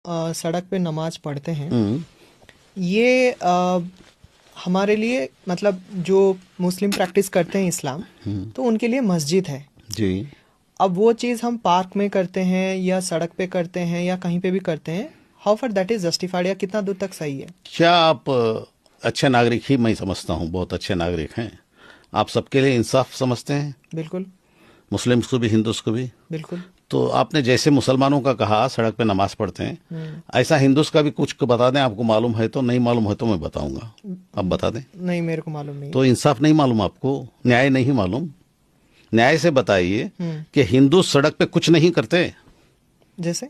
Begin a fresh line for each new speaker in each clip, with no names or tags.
सड़क पे नमाज पढ़ते हैं,
हम्म।
ये हमारे लिए मतलब जो मुस्लिम प्रैक्टिस करते हैं इस्लाम, तो उनके लिए मस्जिद है
जी।
अब वो चीज़ हम पार्क में करते हैं या सड़क पे करते हैं या कहीं पे भी करते हैं, how for that is justified, या कितना दूर तक सही है?
क्या आप अच्छे नागरिक ही मैं समझता हूँ, बहुत अच्छे नागरिक हैं आप, सबके लिए इंसाफ समझते हैं,
बिल्कुल
मुस्लिम्स को भी हिंदूस को भी।
बिल्कुल।
तो आपने जैसे मुसलमानों का कहा सड़क पे नमाज पढ़ते हैं, ऐसा हिंदूस का भी कुछ बता दें, आपको मालूम है तो, नहीं मालूम है तो मैं बताऊंगा, आप बता दें।
नहीं, मेरे को मालूम नहीं।
तो इंसाफ नहीं मालूम आपको, न्याय नहीं मालूम, न्याय से बताइए कि हिंदू सड़क पे कुछ नहीं करते।
जैसे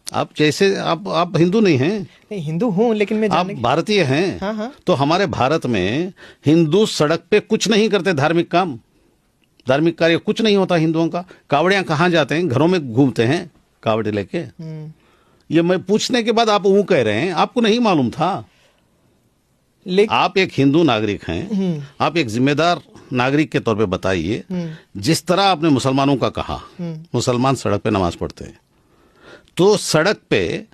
आप जैसे आप हिंदू नहीं हैं?
नहीं, हिंदू हूँ लेकिन मैं
आप भारतीय हैं।
हाँ हाँ।
तो हमारे भारत में हिंदू सड़क पे कुछ नहीं करते, धार्मिक काम, धार्मिक कार्य कुछ नहीं होता हिंदुओं का। कावड़ियां कहाँ जाते हैं? घरों में घूमते हैं कावड़े लेके। ये मैं पूछने के बाद आप वो कह रहे हैं, आपको नहीं मालूम था। आप एक हिंदू नागरिक हैं, आप एक जिम्मेदार नागरिक के तौर पे बताइए, जिस तरह आपने मुसलमानों का कहा, मुसलमान सड़क पे नमाज पढ़ते हैं, तो सड़क पे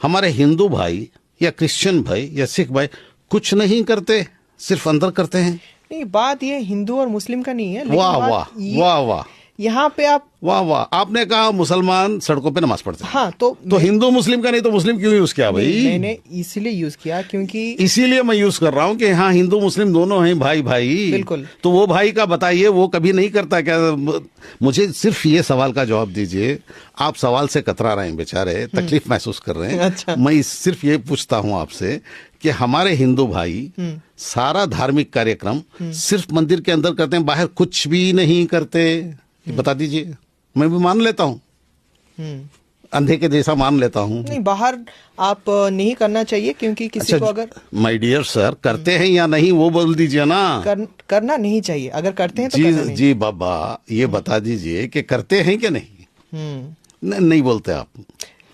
हमारे हिंदू भाई या क्रिश्चियन भाई या सिख भाई कुछ नहीं करते, सिर्फ अंदर करते हैं।
नहीं, बात ये हिंदू और मुस्लिम का नहीं है।
वाह वाह वाह वाह,
यहाँ पे आप
वाह वाह, आपने कहा मुसलमान सड़कों पे नमाज पढ़ते हैं।
हाँ, तो
हिंदू मुस्लिम का नहीं तो मुस्लिम क्यों यूज किया भाई?
मैंने इसीलिए यूज किया क्योंकि
इसीलिए मैं यूज कर रहा हूँ कि हाँ हिंदू मुस्लिम दोनों हैं भाई भाई।
बिल्कुल।
तो वो भाई का बताइए, वो कभी नहीं करता क्या? मुझे सिर्फ ये सवाल का जवाब दीजिए। आप सवाल से कतरा रहे हैं बेचारे, तकलीफ महसूस कर रहे हैं।
अच्छा।
मैं सिर्फ ये पूछता हूँ आपसे कि हमारे हिंदू भाई सारा धार्मिक कार्यक्रम सिर्फ मंदिर के अंदर करते हैं, बाहर कुछ भी नहीं करते? बता दीजिए, मैं भी मान लेता हूँ, अंधे के जैसा मान लेता हूँ।
नहीं, बाहर आप नहीं करना चाहिए क्योंकि किसी को अगर
माय डियर सर, करते हैं या नहीं वो बोल दीजिए ना।
करना नहीं चाहिए, अगर करते हैं तो
जी
करना नहीं।
जी बाबा, ये बता दीजिए कि करते हैं कि नहीं? नहीं बोलते आप।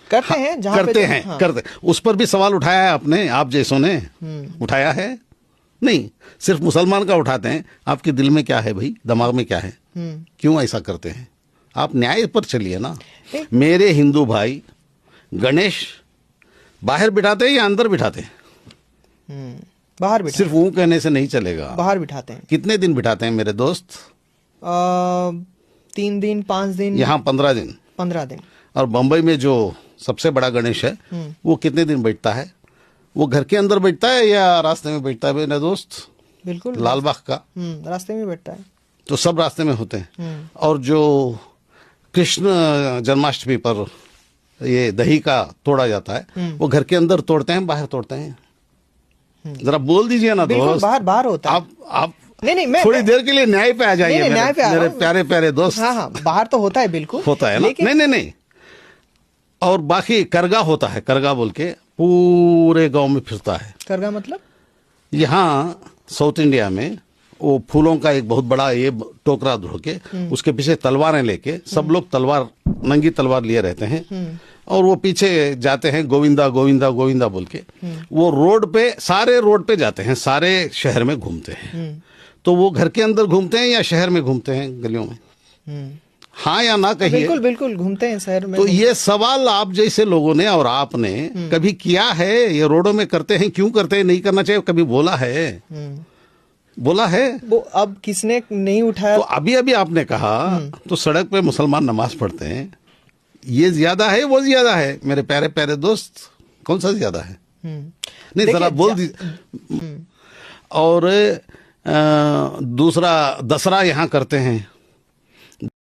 करते हैं जहाँ
करते हैं। हाँ। करते, उस पर भी सवाल उठाया है आपने, आप जैसों ने उठाया है? नहीं, सिर्फ मुसलमान का उठाते हैं। आपके दिल में क्या है भाई, दिमाग में क्या है, क्यों ऐसा करते हैं? आप न्याय पर चलिए ना। मेरे हिंदू भाई गणेश बाहर बिठाते हैं या अंदर बिठाते हैं?
बाहर बिठाते।
सिर्फ वो कहने से नहीं चलेगा,
बाहर बिठाते हैं।
कितने दिन बिठाते हैं मेरे दोस्त?
3 दिन 5 दिन।
यहाँ 15 दिन।
15 दिन।
और बंबई में जो सबसे बड़ा गणेश है वो कितने दिन बैठता है? वो घर के अंदर बैठता है या रास्ते में बैठता है मेरे दोस्त?
बिल्कुल
लालबाग का
रास्ते में बैठता है।
तो सब रास्ते में होते हैं। और जो कृष्ण जन्माष्टमी पर ये दही का तोड़ा जाता है, वो घर के अंदर तोड़ते हैं बाहर तोड़ते हैं? जरा बोल दीजिए ना दोस्त।
बाहर होता है।
आप
नहीं, मैं
थोड़ी देर के लिए न्याय पे आ जाइए।
न्याय पे
मेरे प्यारे प्यारे दोस्त।
हाँ, बाहर तो होता है, बिल्कुल
होता है ना। नहीं। और बाकी करगा होता है, करगा बोल के पूरे गांव में फिरता है।
करगा मतलब? यहाँ
साउथ इंडिया में वो फूलों का एक बहुत बड़ा ये टोकरा धो के उसके पीछे तलवारें लेके सब लोग तलवार, नंगी तलवार लिए रहते हैं, और वो पीछे जाते हैं गोविंदा गोविंदा गोविंदा बोल के। वो रोड पे, सारे रोड पे जाते हैं, सारे शहर में घूमते हैं। तो वो घर के अंदर घूमते हैं या शहर में घूमते हैं, गलियों में? हाँ या ना कहिए।
बिल्कुल बिल्कुल घूमते हैं शहर में।
तो ये सवाल आप जैसे लोगों ने और आपने कभी किया है? ये रोडों में करते हैं, क्यों करते हैं, नहीं करना चाहिए, कभी बोला है? बोला है?
वो अब किसने नहीं उठाया?
तो अभी अभी आपने कहा तो सड़क पे मुसलमान नमाज पढ़ते हैं, ये ज्यादा है वो ज्यादा है? मेरे प्यारे प्यारे दोस्त, कौन सा ज्यादा है? नहीं, जरा बोल दीजिए। और दूसरा, दसरा यहाँ करते हैं,